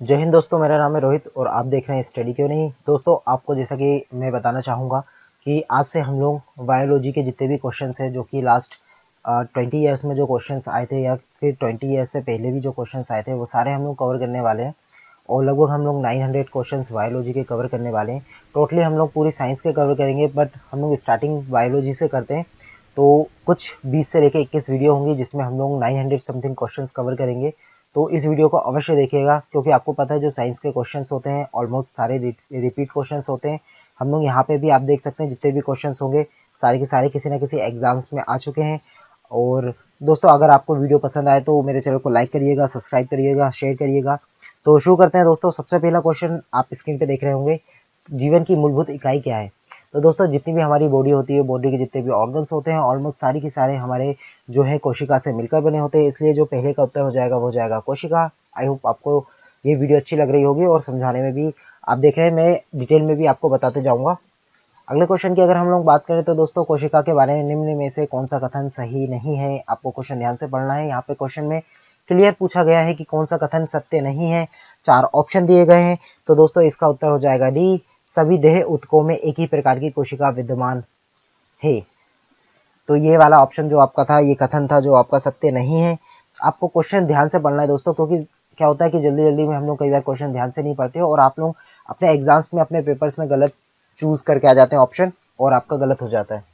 जय हिंद दोस्तों, मेरा नाम है रोहित और आप देख रहे हैं स्टडी क्यों नहीं। दोस्तों, आपको जैसा कि मैं बताना चाहूँगा कि आज से हम लोग बायोलॉजी के जितने भी क्वेश्चंस हैं जो कि लास्ट 20 ईयर्स में जो क्वेश्चंस आए थे या फिर 20 ईयर्स से पहले भी जो क्वेश्चंस आए थे वो सारे हम लोग कवर करने वाले हैं। और लगभग हम लोग 900 क्वेश्चंस बायोलॉजी के कवर करने वाले हैं। टोटली हम लोग पूरी साइंस के कवर करेंगे, बट हम लोग स्टार्टिंग बायोलॉजी से करते हैं। तो कुछ 20 से लेकर 21 वीडियो होंगी जिसमें हम लोग 900 समथिंग क्वेश्चंस कवर करेंगे। तो इस वीडियो को अवश्य देखिएगा, क्योंकि आपको पता है जो साइंस के क्वेश्चंस होते हैं ऑलमोस्ट सारे रिपीट क्वेश्चंस होते हैं। हम लोग यहाँ पे भी आप देख सकते हैं जितने भी क्वेश्चंस होंगे सारे के सारे किसी ना किसी एग्जाम्स में आ चुके हैं। और दोस्तों, अगर आपको वीडियो पसंद आए तो मेरे चैनल को लाइक करिएगा, सब्सक्राइब करिएगा, शेयर करिएगा। तो शुरू करते हैं दोस्तों। सबसे पहला क्वेश्चन आप स्क्रीन पे देख रहे होंगे, जीवन की मूलभूत इकाई क्या है। तो दोस्तों, जितनी भी हमारी बॉडी होती है, बॉडी के जितने भी ऑर्गन्स होते हैं ऑलमोस्ट सारी के सारे हमारे जो है कोशिका से मिलकर बने होते हैं, इसलिए जो पहले का उत्तर हो जाएगा वो जाएगा कोशिका। आई होप आपको ये वीडियो अच्छी लग रही होगी और समझाने में भी आप देख रहे हैं, मैं डिटेल में भी आपको बताते जाऊंगा। अगले क्वेश्चन की अगर हम लोग बात करें तो दोस्तों, कोशिका के बारे में निम्न में से कौन सा कथन सही नहीं है। आपको क्वेश्चन ध्यान से पढ़ना है। यहाँ पे क्वेश्चन में क्लियर पूछा गया है कि कौन सा कथन सत्य नहीं है। 4 ऑप्शन दिए गए हैं। तो दोस्तों, इसका उत्तर हो जाएगा डी, सभी देह ऊतकों में एक ही प्रकार की कोशिका विद्यमान है। तो ये वाला ऑप्शन जो आपका था, ये कथन था जो आपका सत्य नहीं है। आपको क्वेश्चन ध्यान से पढ़ना है दोस्तों, क्योंकि क्या होता है कि जल्दी जल्दी में हम लोग कई बार क्वेश्चन ध्यान से नहीं पढ़ते और आप लोग अपने एग्जाम्स में अपने पेपर्स में गलत चूज करके आ जाते हैं ऑप्शन, और आपका गलत हो जाता है।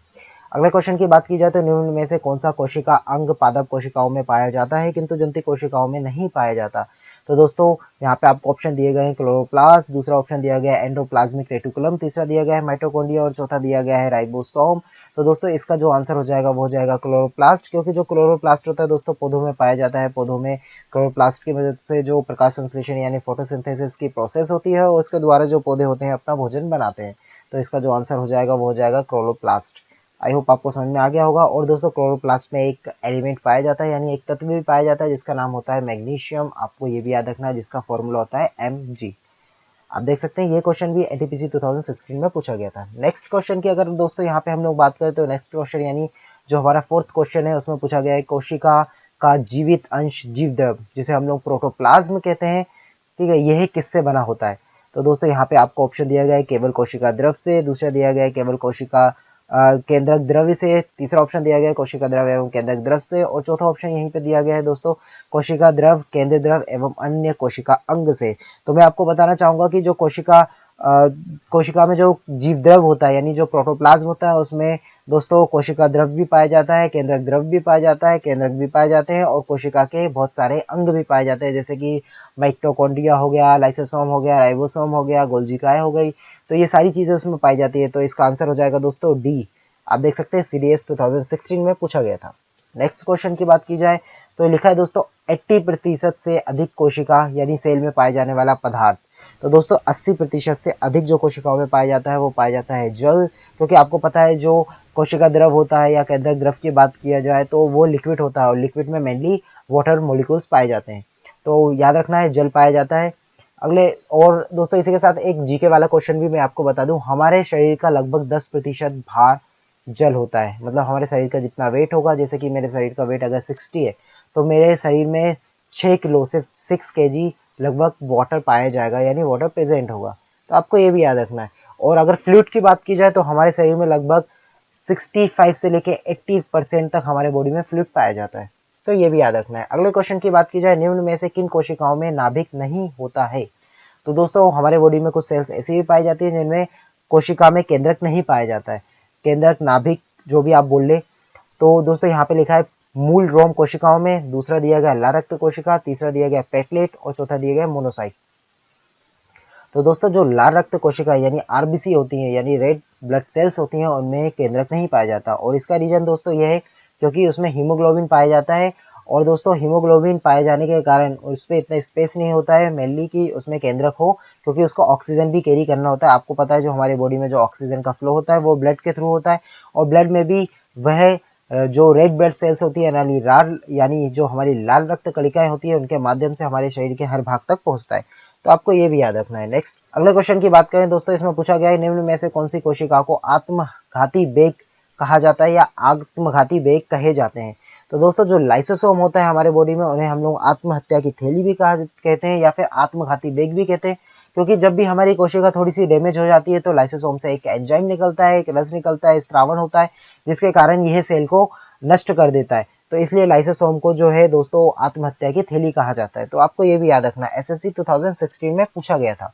अगले क्वेश्चन की बात की जाए तो निम्न में से कौन सा कोशिका अंग पादप कोशिकाओं में पाया जाता है किंतु जंतु कोशिकाओं में नहीं पाया जाता। तो दोस्तों, यहाँ पे आपको ऑप्शन दिए गए हैं क्लोरोप्लास्ट, दूसरा ऑप्शन दिया गया है एंडोप्लाज्मिक रेटिकुलम, तीसरा दिया गया है माइटोकॉन्ड्रिया और चौथा दिया गया है राइबोसोम। तो दोस्तों, इसका जो आंसर हो जाएगा वो हो जाएगा क्लोरोप्लास्ट, क्योंकि जो क्लोरोप्लास्ट होता है दोस्तों पौधों में पाया जाता है। पौधों में क्लोरोप्लास्ट की मदद से जो प्रकाश संश्लेषण यानी फोटोसिंथेसिस की प्रोसेस होती है और उसके द्वारा जो पौधे होते हैं अपना भोजन बनाते हैं। तो इसका जो आंसर हो जाएगा वो हो जाएगा क्लोरोप्लास्ट। आई होप आपको समझ में आ गया होगा। और दोस्तों, क्लोरोप्लास्ट में एक एलिमेंट पाया जाता है यानी एक तत्व भी पाया जाता है जिसका नाम होता है मैग्नीशियम। आपको ये भी याद रखना है जिसका फॉर्मूला होता है Mg। आप देख सकते हैं ये क्वेश्चन भी एनटीपीसी 2016 में पूछा गया था। नेक्स्ट क्वेश्चन की अगर दोस्तों यहाँ पे हम लोग बात करें तो नेक्स्ट क्वेश्चन यानी जो हमारा 4th क्वेश्चन है उसमें पूछा गया है कोशिका का जीवित अंश जीव द्रव जिसे हम लोग प्रोटोप्लाज्म कहते हैं, ठीक है, यह किससे बना होता है। तो दोस्तों, यहाँ पे आपको ऑप्शन दिया गया है केवल कोशिका द्रव से, दूसरा दिया गया है केवल कोशिका केंद्रक द्रव्य से, तीसरा ऑप्शन दिया गया है कोशिका द्रव एवं केंद्रक द्रव से, और चौथा ऑप्शन यहीं पे दिया गया है दोस्तों कोशिका द्रव, केंद्र द्रव एवं अन्य कोशिका अंग से। तो मैं आपको बताना चाहूंगा कि जो कोशिका में जो जीव द्रव होता है यानी जो प्रोटोप्लाज्म होता है उसमें दोस्तों कोशिका द्रव भी पाया जाता है, केंद्रक द्रव भी पाया जाता है, केंद्रक भी पाए जाते हैं और कोशिका के बहुत सारे अंग भी पाए जाते हैं, जैसे कि माइटोकॉन्ड्रिया हो गया, लाइसोसोम हो गया, राइबोसोम हो गया, गोल्जिकाए हो गई। तो ये सारी चीजें उसमें पाई जाती है। तो इसका आंसर हो जाएगा दोस्तों डी। आप देख सकते हैं सीडीएस 2016 में पूछा गया था। नेक्स्ट क्वेश्चन की बात की जाए तो लिखा है दोस्तों 80% से अधिक कोशिका यानी सेल में पाए जाने वाला पदार्थ। तो दोस्तों 80% से अधिक जो कोशिकाओं में पाया जाता है वो पाया जाता है जल, क्योंकि आपको पता है जो कोशिका द्रव होता है या केंद्रक द्रव की बात किया जाए तो वो लिक्विड होता है और लिक्विड में मेनली वाटर मॉलिक्यूल्स पाए जाते हैं। तो याद रखना है जल पाया जाता है। अगले और दोस्तों इसी के साथ एक जीके वाला क्वेश्चन भी मैं आपको बता दूं, हमारे शरीर का लगभग 10% भार जल होता है। मतलब हमारे शरीर का जितना वेट होगा, जैसे कि मेरे शरीर का वेट अगर 60 है तो मेरे शरीर में 6 किलो सिर्फ 6 केजी लगभग वाटर पाया जाएगा यानी वाटर प्रेजेंट होगा। तो आपको ये भी याद रखना है। और अगर फ्लूइड की बात की जाए तो हमारे शरीर में लगभग 65 से लेके 80% तक हमारे बॉडी में फ्लूइड पाया जाता है। तो ये भी याद रखना है। अगले क्वेश्चन की बात की जाए, निम्न में से किन कोशिकाओं में नाभिक नहीं होता है। तो दोस्तों हमारे बॉडी में कुछ सेल्स ऐसी भी पाई जाती है जिनमें कोशिका में केंद्रक नहीं पाया जाता है, केंद्रक नाभिक जो भी आप बोल ले। तो दोस्तों यहाँ पे लिखा है मूल रोम कोशिकाओं में, दूसरा दिया गया लाल रक्त कोशिका, तीसरा दिया गया प्लेटलेट और चौथा दिया गया मोनोसाइट। तो दोस्तों जो लाल रक्त कोशिका यानी आरबीसी होती है यानी रेड ब्लड सेल्स होती हैं उनमें केंद्रक नहीं पाया जाता, और इसका रीजन दोस्तों यह है क्योंकि उसमें हीमोग्लोबिन पाया जाता है। और दोस्तों हीमोग्लोबिन पाए जाने के कारण उस पर इतना स्पेस नहीं होता है मेनली कि उसमें केंद्रक हो, क्योंकि उसको ऑक्सीजन भी कैरी करना होता है। आपको पता है जो हमारे बॉडी में जो ऑक्सीजन का फ्लो होता है वो ब्लड के थ्रू होता है, और ब्लड में भी वह जो रेड ब्लड सेल्स होती है यानी जो हमारी लाल रक्त कणिकाएं होती है उनके माध्यम से हमारे शरीर के हर भाग तक पहुंचता है। तो आपको ये भी याद रखना है। नेक्स्ट अगले क्वेश्चन की बात करें दोस्तों, इसमें पूछा गया है निम्न में से कौन सी कोशिका को आत्मघाती बेग कहा जाता है या आत्मघाती बेग कहे जाते हैं। तो दोस्तों जो लाइसोसोम होता है हमारे बॉडी में, उन्हें हम लोग आत्महत्या की थैली भी कहते हैं या फिर आत्मघाती बेग भी कहते हैं, क्योंकि जब भी हमारी कोशिका थोड़ी सी डैमेज हो जाती है तो लाइसोसोम से एक एंजाइम निकलता है, एक रस निकलता है, स्त्रावण होता है, जिसके कारण यह सेल को नष्ट कर देता है। तो इसलिए लाइसोसोम को जो है दोस्तों आत्महत्या की थैली कहा जाता है। तो आपको ये भी याद रखना, एसएससी 2016 में पूछा गया था।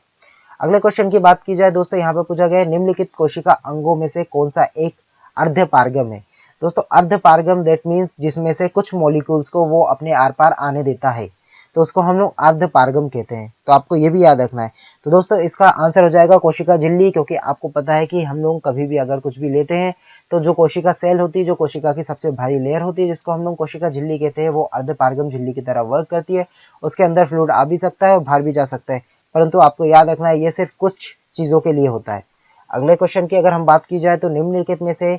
अगले क्वेश्चन की बात की जाए दोस्तों, यहाँ पे पूछा गया है निम्नलिखित कोशिका अंगों में से कौन सा एक अर्धपारगम है। दोस्तों अर्धपारगम दैट मीन्स जिसमें से कुछ मॉलिक्यूल्स को वो अपने आर पार आने देता है, तो उसको हम लोग अर्धपारगम कहते हैं। तो आपको ये भी याद रखना है। तो दोस्तों इसका आंसर हो जाएगा कोशिका झिल्ली, क्योंकि आपको पता है कि हम लोग कभी भी अगर कुछ भी लेते हैं तो जो कोशिका सेल होती है, जो कोशिका की सबसे भारी लेयर होती है, जिसको हम लोग कोशिका झिल्ली कहते हैं, वो अर्धपारगम झिल्ली की तरह वर्क करती है। उसके अंदर फ्लूइड आ भी सकता है और बाहर भी जा सकता है, परंतु आपको याद रखना है ये सिर्फ कुछ चीजों के लिए होता है। अगले क्वेश्चन की अगर हम बात की जाए तो निम्नलिखित में से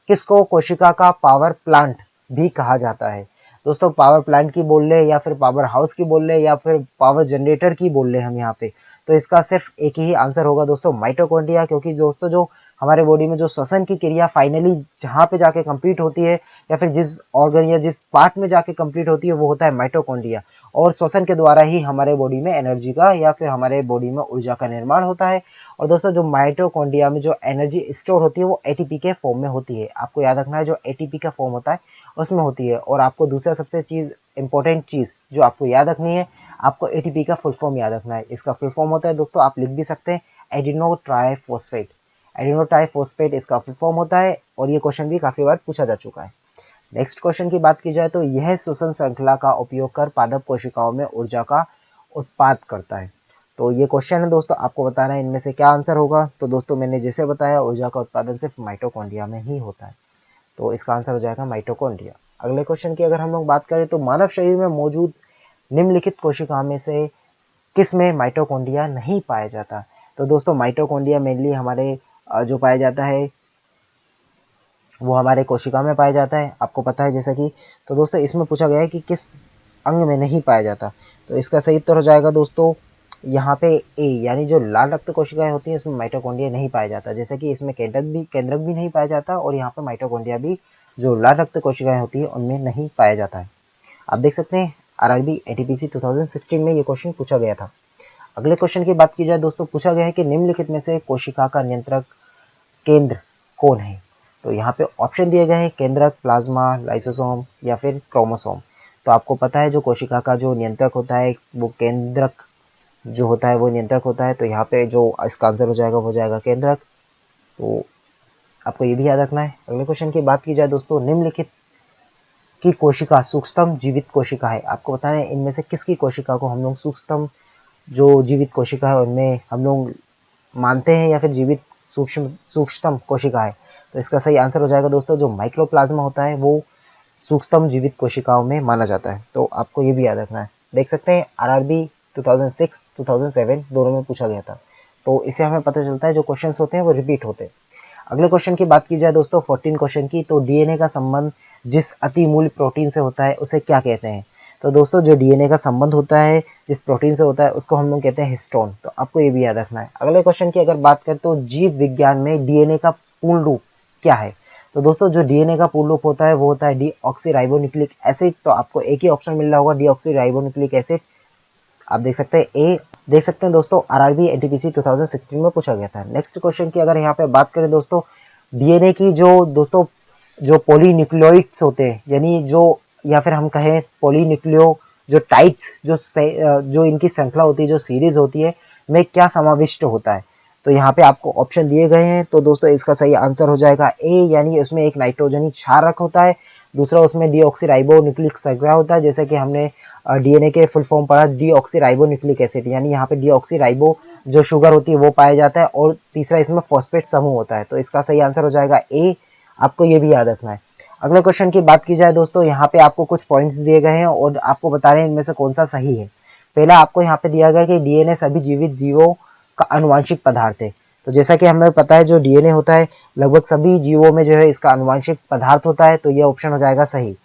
किसको कोशिका का पावर प्लांट भी कहा जाता है। दोस्तों पावर प्लांट की बोल ले या फिर पावर हाउस की बोल ले या फिर पावर जनरेटर की बोल ले हम यहाँ पे, तो इसका सिर्फ एक ही आंसर होगा दोस्तों, माइटोकॉन्ड्रिया। क्योंकि दोस्तों जो हमारे बॉडी में जो श्वसन की क्रिया फाइनली जहां पे जाके कंप्लीट होती है या फिर जिस ऑर्गन या जिस पार्ट में जाके कंप्लीट होती है वो होता है माइटोकॉन्ड्रिया, और श्वसन के द्वारा ही हमारे बॉडी में एनर्जी का या फिर हमारे बॉडी में ऊर्जा का निर्माण होता है। और दोस्तों जो माइटोकॉन्ड्रिया में जो एनर्जी स्टोर होती है वो एटीपी के फॉर्म में होती है। आपको याद रखना है जो एटीपी का फॉर्म होता है उसमें होती है। और आपको दूसरा सबसे इंपॉर्टेंट चीज जो आपको याद रखनी है, आपको एटीपी का फुल फॉर्म याद रखना है। इसका फुल फॉर्म होता है दोस्तों, आप लिख भी सकते हैं, एडिनो ट्राइफॉस्फेट। एडिनो ट्राइफॉस्फेट इसका फुल फॉर्म होता है, और ये क्वेश्चन भी काफी बार पूछा जा चुका है। नेक्स्ट क्वेश्चन की बात की जाए तो यह श्वसन श्रृंखला का उपयोग कर पादप कोशिकाओं में ऊर्जा का उत्पाद करता है। तो ये क्वेश्चन है दोस्तों, आपको बताना है इनमें से क्या आंसर होगा। तो दोस्तों मैंने जैसे बताया ऊर्जा का उत्पादन सिर्फ माइटोकॉन्ड्रिया में ही होता है, तो इसका आंसर हो जाएगा माइटोकॉन्ड्रिया। अगले क्वेश्चन की अगर हम लोग बात करें तो मानव शरीर में मौजूद निम्नलिखित कोशिका में से किस में माइटोकॉन्ड्रिया नहीं पाया जाता। तो दोस्तों माइटोकॉन्ड्रिया मेनली हमारे जो पाया जाता है वो हमारे कोशिका में पाया जाता है, आपको पता है जैसा कि। तो दोस्तों इसमें पूछा गया है कि किस अंग में नहीं पाया जाता, तो इसका सही उत्तर हो जाएगा दोस्तों यहाँ पे ए, यानी जो लाल रक्त कोशिकाएं होती हैं इसमें माइटोकॉन्ड्रिया नहीं पाया जाता। जैसे कि इसमें केंद्रक भी नहीं पाया जाता, और यहाँ पे माइटोकॉन्ड्रिया भी जो लाल रक्त कोशिकाएं होती है उनमें नहीं पाया जाता है। आप देख सकते हैं आरआरबी एटीपीसी 2016 में ये क्वेश्चन पूछा गया था। अगले क्वेश्चन की बात की जाए दोस्तों, पूछा गया है कि निम्नलिखित में से कोशिका का नियंत्रक केंद्र कौन है। तो यहाँ पे ऑप्शन दिए गए हैं, केंद्रक, प्लाज्मा, लाइसोसोम या फिर क्रोमोसोम। तो आपको पता है जो कोशिका का जो नियंत्रक होता है वो केंद्रक जो होता है वो नियंत्रक होता है। तो यहाँ पे जो इसका आंसर हो जाएगा वो हो जाएगा केंद्रक। तो आपको ये भी याद रखना है। अगले क्वेश्चन की बात की जाए दोस्तों, निम्नलिखित की कोशिका सूक्ष्म जीवित कोशिका है। आपको बताना है इनमें से किसकी कोशिका को हम लोग सूक्ष्म जो जीवित कोशिका है उनमें हम लोग मानते हैं या फिर जीवित सूक्ष्म कोशिका है। तो इसका सही आंसर हो जाएगा दोस्तों जो माइक्रोप्लाज्मा होता है वो सूक्ष्म जीवित कोशिकाओं में माना जाता है। तो आपको ये भी याद रखना है। देख सकते हैं आरआरबी 2006 2007 दोनों में पूछा गया था, तो इससे हमें पता चलता है जो क्वेश्चंस होते हैं वो रिपीट होते हैं। अगले क्वेश्चन की बात की जाए दोस्तों 14 क्वेश्चन की, तो डीएनए का संबंध जिस अतिमूल प्रोटीन से होता है उसे क्या कहते हैं। तो दोस्तों जो डीएनए का संबंध होता है जिस प्रोटीन से होता है उसको हम लोग कहते हैं हिस्टोन। तो आपको ये भी याद रखना है। अगले क्वेश्चन की अगर बात करें तो जीव विज्ञान में डीएनए का पूर्ण रूप क्या है। तो दोस्तों जो डीएनए का पूर्ण रूप होता है वो होता है डीऑक्सीराइबोन्यूक्लिक एसिड। तो आपको एक ही ऑप्शन मिल रहा होगा डीऑक्सीराइबोन्यूक्लिक एसिड। आप देख सकते हैं ए। देख सकते हैं दोस्तों आरआरबी एनटीपीसी 2016 में पूछा गया था। नेक्स्ट क्वेश्चन की अगर यहाँ पे बात करें दोस्तों, डीएनए की जो पॉलीन्यूक्लियोइड्स होते हैं, यानी जो या फिर हम कहें पॉलीन्यूक्लियो जो टाइट्स जो इनकी श्रृंखला होती है, जो सीरीज होती है, में क्या समाविष्ट होता है। तो यहाँ पे आपको ऑप्शन दिए गए हैं। तो दोस्तों इसका सही आंसर हो जाएगा ए, यानी उसमें एक नाइट्रोजनी क्षारक होता है, दूसरा उसमें डीऑक्सीराइबोन्यूक्लिक संग्रह होता है, जैसे कि हमने डीएनए के फुल फॉर्म पढ़ा डीऑक्सीराइबोन्यूक्लिक एसिड, यानी यहाँ पे डीऑक्सीराइबो जो शुगर होती है वो पाया जाता है, और तीसरा इसमें फॉस्फेट समूह होता है। तो इसका सही आंसर हो जाएगा ए। आपको ये भी याद रखना है। अगले क्वेश्चन की बात की जाए दोस्तों, यहाँ पे आपको कुछ पॉइंट्स दिए गए हैं और आपको बता रहे हैं इनमें से कौन सा सही है। पहला आपको यहाँ पे दिया गया कि डीएनए सभी जीवित जीवों का आनुवांशिक पदार्थ है। तो जैसा कि हमें पता है जो डीएनए होता है लगभग सभी जीवों में जो है इसका आनुवांशिक पदार्थ होता है, तो ये ऑप्शन हो जाएगा सही।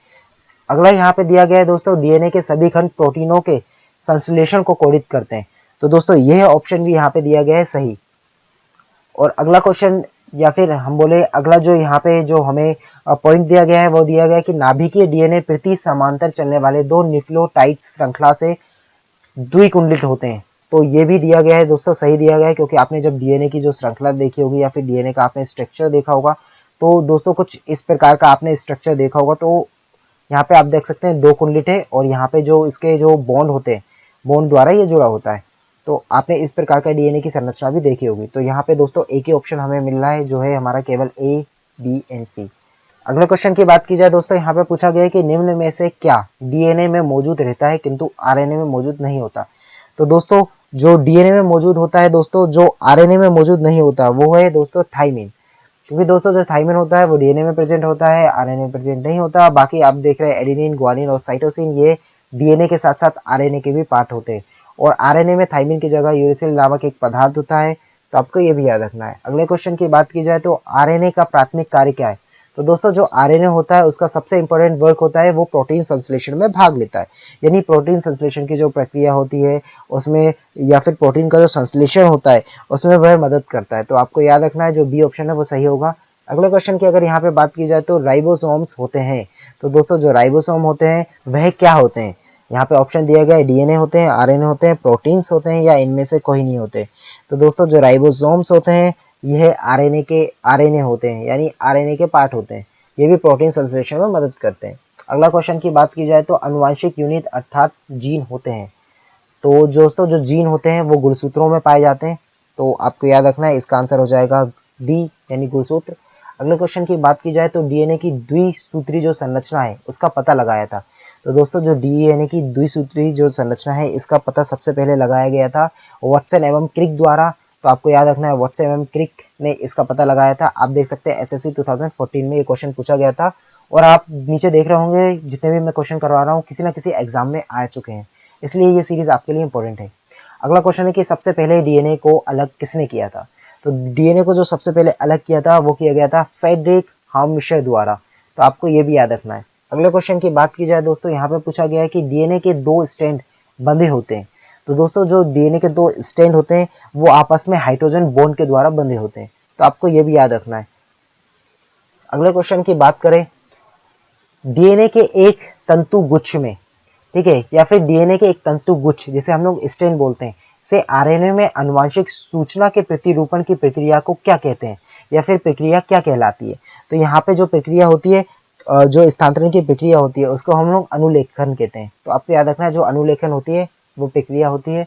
अगला यहाँ पे दिया गया है दोस्तों, डीएनए के सभी खंड प्रोटीनों के संश्लेषण को कोडित करते हैं। तो दोस्तों यह ऑप्शन भी यहाँ पे दिया गया है सही। और अगला क्वेश्चन या फिर हम बोले अगला जो यहाँ पे जो हमें पॉइंट दिया गया है वो दिया गया है कि नाभिकीय डीएनए प्रति समांतर चलने वाले दो न्यूक्लियोटाइड श्रृंखला से द्विकुंडलित होते हैं। तो ये भी दिया गया है दोस्तों, सही दिया गया है, क्योंकि आपने जब डीएनए की जो श्रृंखला देखी होगी या फिर डीएनए का आपने स्ट्रक्चर देखा होगा तो दोस्तों कुछ इस प्रकार का आपने स्ट्रक्चर देखा होगा। तो यहाँ पे आप देख सकते हैं दो कुंडलित है और यहाँ पे जो इसके जो बॉन्ड होते हैं, बॉन्ड द्वारा ये जुड़ा होता है। तो आपने इस प्रकार का डीएनए की संरचना भी देखी होगी। तो यहाँ पे दोस्तों एक ही ऑप्शन हमें मिल रहा है जो है हमारा केवल ए, बी एंड सी। अगले क्वेश्चन की बात की जाए दोस्तों, यहाँ पे पूछा गया है कि निम्न में से क्या डीएनए में मौजूद रहता है किंतु आरएनए में मौजूद नहीं होता। तो दोस्तों जो डीएनए में मौजूद होता है दोस्तों, जो आरएनए में मौजूद नहीं होता वो है दोस्तों थाइमिन। क्योंकि दोस्तों जो थाइमिन होता है वो डीएनए में प्रेजेंट होता है, आरएनए में प्रेजेंट नहीं होता। बाकी आप देख रहे हैं एडेनिन, ग्वानिन और साइटोसिन, ये डीएनए के साथ साथ आरएनए के भी पार्ट होते हैं। और आरएनए में थाइमिन की जगह यूरेसिल नामक एक पदार्थ होता है, तो आपको ये भी याद रखना है। अगले क्वेश्चन की बात की जाए तो आरएनए का प्राथमिक कार्य क्या है। तो दोस्तों जो आरएनए होता है उसका सबसे इंपॉर्टेंट वर्क होता है वो प्रोटीन संश्लेषण में भाग लेता है। यानी प्रोटीन संश्लेषण की जो प्रक्रिया होती है उसमें, या फिर प्रोटीन का जो संश्लेषण होता है उसमें वह मदद करता है। तो आपको याद रखना है जो बी ऑप्शन है वो सही होगा। अगले क्वेश्चन की अगर यहाँ पे बात की जाए तो राइबोसोम्स होते हैं। तो दोस्तों जो राइबोसोम होते हैं वह क्या होते हैं। यहाँ पे ऑप्शन दिया गया है डीएनए होते हैं, आरएनए होते हैं, प्रोटीन्स होते हैं या इनमें से कोई नहीं होते। तो दोस्तों जो राइबोसोम्स होते हैं यह आरएनए होते हैं, यानी आरएनए के पार्ट होते हैं। ये भी प्रोटीन संश्लेषण में मदद करते हैं। अगला क्वेश्चन की बात की जाए तो अनुवांशिक यूनिट अर्थात जीन होते हैं। तो दोस्तों जो जीन होते हैं वो गुणसूत्रों में पाए जाते हैं। तो आपको याद रखना है इसका आंसर हो जाएगा डी, यानी गुणसूत्र। अगले क्वेश्चन की बात की जाए तो डीएनए की द्विसूत्री जो संरचना है उसका पता लगाया था। तो दोस्तों जो डीएनए की द्विसूत्री जो संरचना है इसका पता सबसे पहले लगाया गया था वाटसन एवं क्रिक द्वारा। तो आपको याद रखना है वाटसन एवं क्रिक ने इसका पता लगाया था। आप देख सकते हैं एसएससी 2014 में ये क्वेश्चन पूछा गया था और आप नीचे देख रहे होंगे जितने भी मैं क्वेश्चन करवा रहा हूँ किसी ना किसी एग्जाम में आ चुके हैं, इसलिए ये सीरीज आपके लिए इंपॉर्टेंट है। अगला क्वेश्चन है कि सबसे पहले डीएनए को अलग किसने किया था। तो डीएनए को जो सबसे पहले अलग किया था वो किया गया था फ्रेडरिक हार्मशर द्वारा। तो आपको ये भी याद रखना है। अगले क्वेश्चन की बात की जाए दोस्तों, यहाँ पे पूछा गया है कि डीएनए के दो स्ट्रैंड बंधे होते हैं। तो दोस्तों जो डीएनए के दो स्ट्रैंड होते हैं वो आपस में हाइड्रोजन बॉन्ड के द्वारा बंधे होते हैं। तो आपको ये भी याद रखना है। अगले क्वेश्चन की बात करें, डीएनए के एक तंतु गुच्छ में, ठीक है, या फिर डीएनए के एक तंतु गुच्छ जिसे हम लोग स्ट्रैंड बोलते हैं, से आरएनए में आनुवांशिक सूचना के प्रतिरूपण की प्रक्रिया को क्या कहते हैं, या फिर प्रक्रिया क्या कहलाती है। तो यहाँ पे जो प्रक्रिया होती है, जो स्थानांतरण की प्रक्रिया होती है उसको हम लोग अनुलेखन कहते हैं। तो आपको याद रखना है जो अनुलेखन होती है वो प्रक्रिया होती है।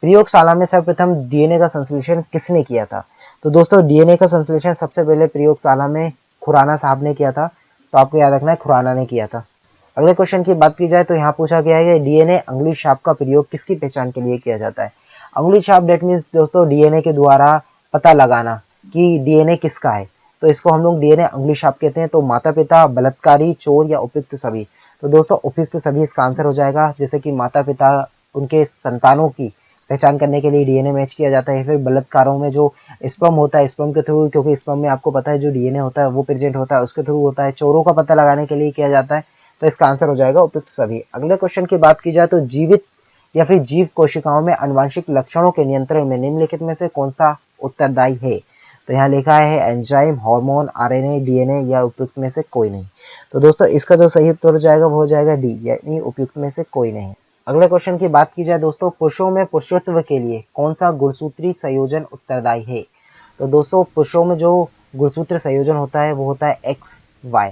प्रयोगशाला में सर्वप्रथम डीएनए का संश्लेषण किसने किया था। तो दोस्तों डीएनए का संश्लेषण सबसे पहले प्रयोगशाला में खुराना साहब ने किया था। तो आपको याद रखना है खुराना ने किया था। अगले क्वेश्चन की बात की जाए तो यहाँ पूछा गया है कि डीएनए अंगुली छाप का प्रयोग किसकी पहचान के लिए किया जाता है। अंगुली छाप डेट मीन्स दोस्तों डीएनए के द्वारा पता लगाना कि डीएनए किसका है। तो इसको हम लोग डीएनए अंगुली छाप कहते हैं। तो माता पिता, बलात्कारी, चोर या उपयुक्त सभी। तो दोस्तों उपयुक्त सभी इसका आंसर हो जाएगा। जैसे कि माता पिता उनके संतानों की पहचान करने के लिए डीएनए मैच किया जाता है। फिर बलात्कारों में जो स्पर्म होता है, स्पर्म के थ्रू, क्योंकि स्पर्म में आपको पता है जो डीएनए होता है वो प्रेजेंट होता है, उसके थ्रू होता है। चोरों का पता लगाने के लिए किया जाता है। तो इसका आंसर हो जाएगा उपयुक्त सभी। अगले क्वेश्चन की बात की जाए तो जीवित या फिर जीव कोशिकाओं में आनुवांशिक लक्षणों के नियंत्रण में निम्नलिखित में से कौन सा उत्तरदायी है। तो यहाँ लिखा है एंजाइम, हार्मोन, आरएनए, डीएनए या उपयुक्त में से कोई नहीं। तो दोस्तों इसका जो सही उत्तर हो जाएगा वो हो जाएगा डी, यानी उपयुक्त में से कोई नहीं। अगले क्वेश्चन की बात की जाए दोस्तों, पुरुषों में पुरुषत्व के लिए कौन सा गुणसूत्री संयोजन उत्तरदायी है। तो दोस्तों पुरुषों में जो गुणसूत्र संयोजन होता है वो होता है एक्स वाई,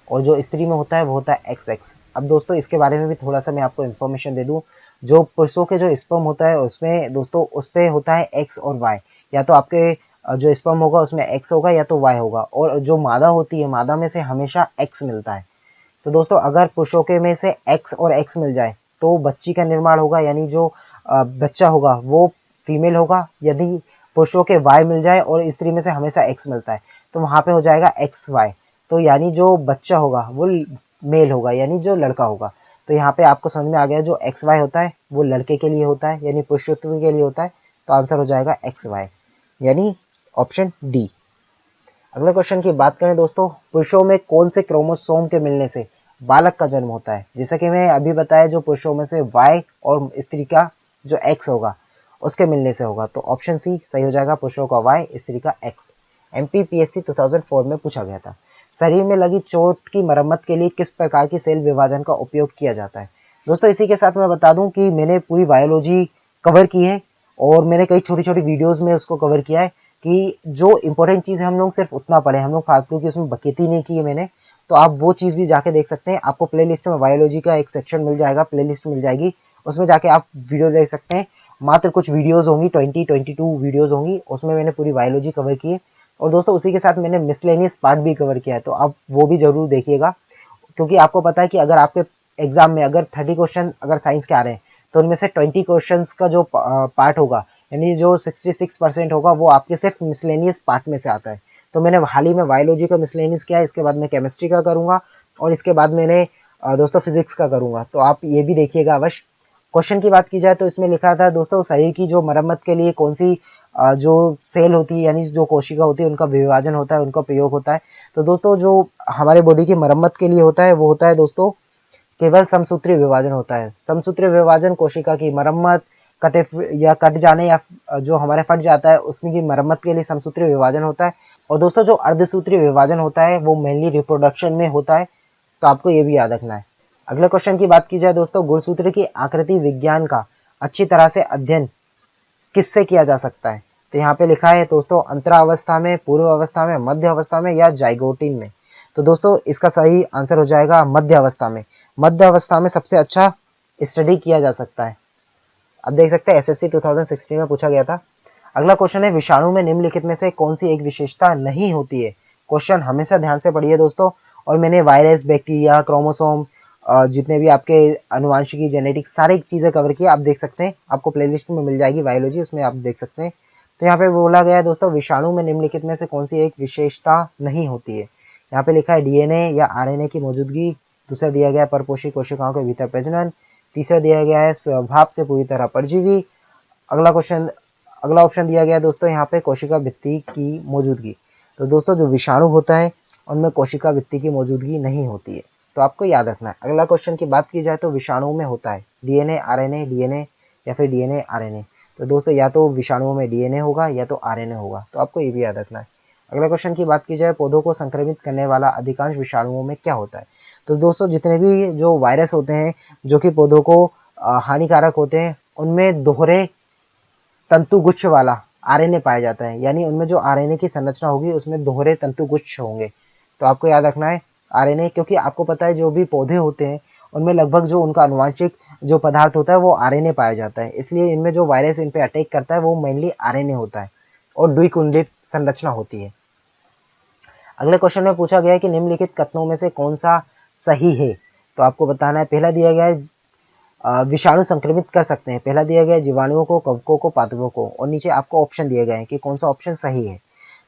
और जो स्त्री में होता है वो होता है एक्स एक्स। अब दोस्तों इसके बारे में भी थोड़ा सा मैं आपको इन्फॉर्मेशन दे दूं। जो पुरुषों के जो स्पर्म होता है उसमें दोस्तों उस पे होता है एक्स और वाई, या तो आपके जो स्पर्म होगा उसमें एक्स होगा या तो वाई होगा। और जो मादा होती है, मादा में से हमेशा एक्स मिलता है। तो दोस्तों अगर पुरुषों के में से एक्स और एक्स मिल जाए तो बच्ची का निर्माण होगा, यानी जो बच्चा होगा वो फीमेल होगा। यदि पुरुषों के वाई मिल जाए और स्त्री में से हमेशा एक्स मिलता है तो वहां पे हो जाएगा एक्स वाई। तो यानी जो बच्चा होगा वो मेल होगा, यानी जो लड़का होगा। तो यहाँ पे आपको समझ में आ गया, जो एक्स वाई होता है वो लड़के के लिए होता है, यानी पुरुषत्व के लिए होता है। तो आंसर हो जाएगा एक्स वाई, यानी ऑप्शन डी। अगले क्वेश्चन की बात करें दोस्तों, पुरुषों में कौन से क्रोमोसोम के मिलने से बालक का जन्म होता है। जैसा कि मैं अभी बताया, जो पुरुषों में से वाई और स्त्री का जो एक्स होगा उसके मिलने से होगा। तो ऑप्शन सी सही हो जाएगा, पुरुषों का वाई, स्त्री का एक्स। MPPSC 2004 में पूछा गया था। शरीर में लगी चोट की मरम्मत के लिए किस प्रकार की सेल विभाजन का उपयोग किया जाता है। दोस्तों इसी के साथ मैं बता दूं कि मैंने पूरी बायोलॉजी कवर की है और मैंने कई छोटी छोटी वीडियोस में उसको कवर किया है कि जो इंपॉर्टेंट चीज़ है हम लोग सिर्फ उतना पढ़े, हम लोग फालतू की उसमें बकेती नहीं की है मैंने। तो आप वो चीज़ भी जाके देख सकते हैं। आपको प्लेलिस्ट में बायोलॉजी का एक सेक्शन मिल जाएगा, प्लेलिस्ट मिल जाएगी, उसमें जाके आप वीडियो देख सकते हैं। मात्र कुछ वीडियोस होंगी, 22 वीडियोस होंगी, उसमें मैंने पूरी बायोलॉजी कवर की है। और दोस्तों उसी के साथ मैंने मिसलेनियस पार्ट भी कवर किया है, तो आप वो भी जरूर देखिएगा, क्योंकि आपको पता है कि अगर आपके एग्जाम में अगर 30 क्वेश्चन अगर साइंस के आ रहे हैं तो उनमें से 20 क्वेश्चन का जो पार्ट होगा, यानी जो 66% होगा, वो आपके सिर्फ मिसलेनियस पार्ट में से आता है। तो मैंने हाल ही में बायोलॉजी का मिसलेनियस किया है, इसके बाद मैं केमिस्ट्री का करूंगा और इसके बाद मैंने दोस्तों फिजिक्स का करूंगा, तो आप ये भी देखिएगा अवश्य। क्वेश्चन की बात की जाए तो इसमें लिखा था दोस्तों, शरीर की जो मरम्मत के लिए कौन सी जो सेल होती है, यानी जो कोशिका होती है, उनका विभाजन होता है, उनका प्रयोग होता है। तो दोस्तों जो हमारे बॉडी की मरम्मत के लिए होता है वो होता है दोस्तों केवल समसूत्री विभाजन होता है। समसूत्री विभाजन कोशिका की मरम्मत, कटे या कट जाने या जो हमारे फट जाता है उसमें की मरम्मत के लिए समसूत्री विभाजन होता है। और दोस्तों जो अर्धसूत्री विभाजन होता है वो मेनली रिप्रोडक्शन में होता है, तो आपको ये भी याद रखना है। अगले क्वेश्चन की बात की जाए दोस्तों, गुणसूत्र की आकृति विज्ञान का अच्छी तरह से अध्ययन किससे किया जा सकता है। तो यहाँ पे लिखा है दोस्तों, अंतरावस्था में, पूर्व अवस्था में, मध्य अवस्था में या जाइगोटिन में। तो दोस्तों इसका सही आंसर हो जाएगा मध्य अवस्था में। मध्य अवस्था में सबसे अच्छा स्टडी किया जा सकता है। अब देख सकते हैं SSC 2016 में पूछा गया था। अगला क्वेश्चन है, विषाणु में निम्नलिखित में से कौन सी एक विशेषता नहीं होती है। क्वेश्चन हमेशा ध्यान से पढ़िए दोस्तों। और मैंने वायरस, बैक्टीरिया, क्रोमोसोम, जितने भी आपके अनुवांशिकी, जेनेटिक सारी चीजें कवर की, आप देख सकते हैं, आपको प्लेलिस्ट में मिल जाएगी बायोलॉजी, उसमें आप देख सकते हैं। तो यहाँ पे बोला गया है दोस्तों, विषाणु में निम्नलिखित में से कौन सी एक विशेषता नहीं होती है। यहाँ पे लिखा है DNA या RNA की मौजूदगी। दूसरा दिया गया है परपोषी कोशिकाओं के भीतर प्रजनन। तीसरा दिया गया है स्वभाव से पूरी तरह परजीवी। अगला ऑप्शन दिया गया है दोस्तों यहाँ पे कोशिका भित्ति की मौजूदगी। तो दोस्तों जो विषाणु होता है उनमें कोशिका भित्ति की मौजूदगी नहीं होती है, तो आपको याद रखना है। अगला क्वेश्चन की बात की जाए तो विषाणुओं में होता है DNA RNA DNA या फिर DNA RNA। तो दोस्तों या तो विषाणुओं में DNA होगा या तो RNA होगा, तो आपको ये भी याद रखना है। अगला क्वेश्चन की बात की जाए, पौधों को संक्रमित करने वाला अधिकांश विषाणुओं में क्या होता है। तो दोस्तों जितने भी जो वायरस होते हैं जो कि पौधों को हानिकारक होते हैं, उनमें दोहरे तंतुगुच्छ वाला RNA पाया जाता है, यानी उनमें जो RNA की संरचना होगी उसमें दोहरे तंतुगुच्छ होंगे। तो आपको याद रखना है RNA, क्योंकि आपको पता है जो भी पौधे होते हैं उनमें लगभग जो उनका अनुवांशिक जो पदार्थ होता है वो RNA पाया जाता है, इसलिए इनमें जो वायरस इन पे अटैक करता है वो मेनली RNA होता है और द्विकुंडित संरचना होती है। अगले क्वेश्चन में पूछा गया है कि निम्नलिखित कथनों में से कौन सा सही है। तो आपको बताना है। पहला दिया गया है विषाणु संक्रमित कर सकते हैं। पहला दिया गया है जीवाणुओं को, कवकों को, पादपों को, और नीचे आपको ऑप्शन दिए गए हैं कि कौन सा ऑप्शन सही है।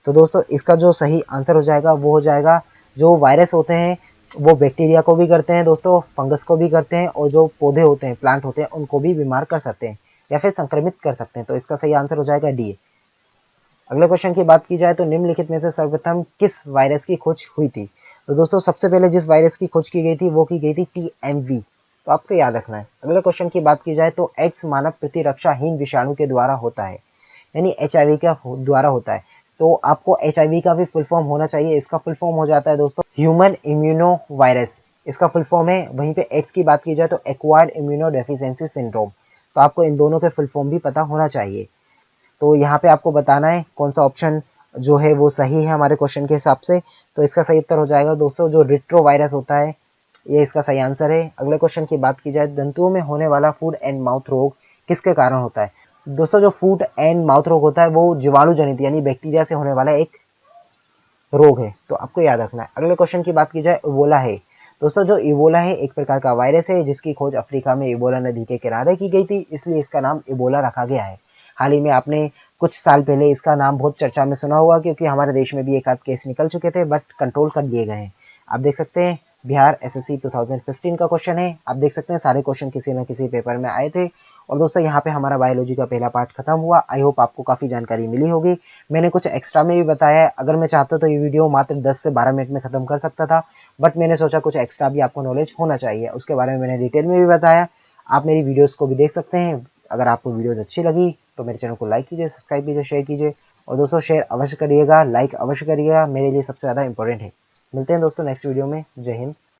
तो दोस्तों इसका जो सही आंसर हो जाएगा वो हो जाएगा, जो वायरस होते हैं वो बैक्टीरिया को भी करते हैं दोस्तों, फंगस को भी करते हैं, और जो पौधे होते हैं, प्लांट होते हैं, उनको भी बीमार कर सकते हैं या फिर संक्रमित कर सकते हैं। तो इसका सही आंसर हो जाएगा डी। अगले क्वेश्चन की बात की जाए तो निम्नलिखित में से सर्वप्रथम किस वायरस की खोज हुई थी। तो दोस्तों सबसे पहले जिस वायरस की खोज की गई थी वो की गई थी TMV। तो आपको याद रखना है। अगले क्वेश्चन की बात की जाए तो एड्स मानव प्रतिरक्षाहीन विषाणु के द्वारा होता है, यानी HIV का द्वारा होता है। तो आपको HIV का भी फुल फॉर्म होना चाहिए। इसका फुल फॉर्म हो जाता है दोस्तों ह्यूमन इम्यूनो वायरस, इसका फुल फॉर्म है। वहीं पे एड्स की बात की जाए तो एक्वायर्ड इम्यूनो डेफिशिएंसी सिंड्रोम। तो आपको इन दोनों के फुल फॉर्म भी पता होना चाहिए। तो यहाँ पे आपको बताना है कौन सा ऑप्शन जो है वो सही है हमारे क्वेश्चन के हिसाब से। तो इसका सही उत्तर हो जाएगा दोस्तों जो रिट्रो वायरस होता है, ये इसका सही आंसर है। अगले क्वेश्चन की बात की जाए, जंतुओं में होने वाला फूड एंड माउथ रोग किसके कारण होता है। दोस्तों जो फूड एंड माउथ रोग होता है वो जीवाणु जनित यानी बैक्टीरिया से होने वाला एक रोग है, तो आपको याद रखना है। अगले क्वेश्चन की बात की जाए, इबोला है। दोस्तों जो इबोला है एक प्रकार का वायरस है जिसकी खोज अफ्रीका में इबोला नदी के किनारे की गई थी, इसलिए इसका नाम इबोला रखा गया है। हाल ही में आपने कुछ साल पहले इसका नाम बहुत चर्चा में सुना हुआ, क्योंकि हमारे देश में भी एक आध केस निकल चुके थे, बट कंट्रोल कर लिए गए हैं। आप देख सकते हैं बिहार SSC 2015 का क्वेश्चन है। आप देख सकते हैं सारे क्वेश्चन किसी न किसी पेपर में आए थे। और दोस्तों यहाँ पे हमारा बायोलॉजी का पहला पार्ट खत्म हुआ। आई होप आपको काफी जानकारी मिली होगी। मैंने कुछ एक्स्ट्रा में भी बताया है। अगर मैं चाहता तो ये वीडियो मात्र 10 से 12 मिनट में खत्म कर सकता था, बट मैंने सोचा कुछ एक्स्ट्रा भी आपको नॉलेज होना चाहिए, उसके बारे में मैंने डिटेल में भी बताया। आप मेरी वीडियोस को भी देख सकते हैं। अगर आपको वीडियोस अच्छी लगी तो मेरे चैनल को लाइक कीजिए, सब्सक्राइब कीजिए, शेयर कीजिए और दोस्तों शेयर अवश्य करिएगा, लाइक अवश्य करिएगा, मेरे लिए सबसे ज़्यादा इंपॉर्टेंट है। मिलते हैं दोस्तों नेक्स्ट वीडियो में। जय हिंद।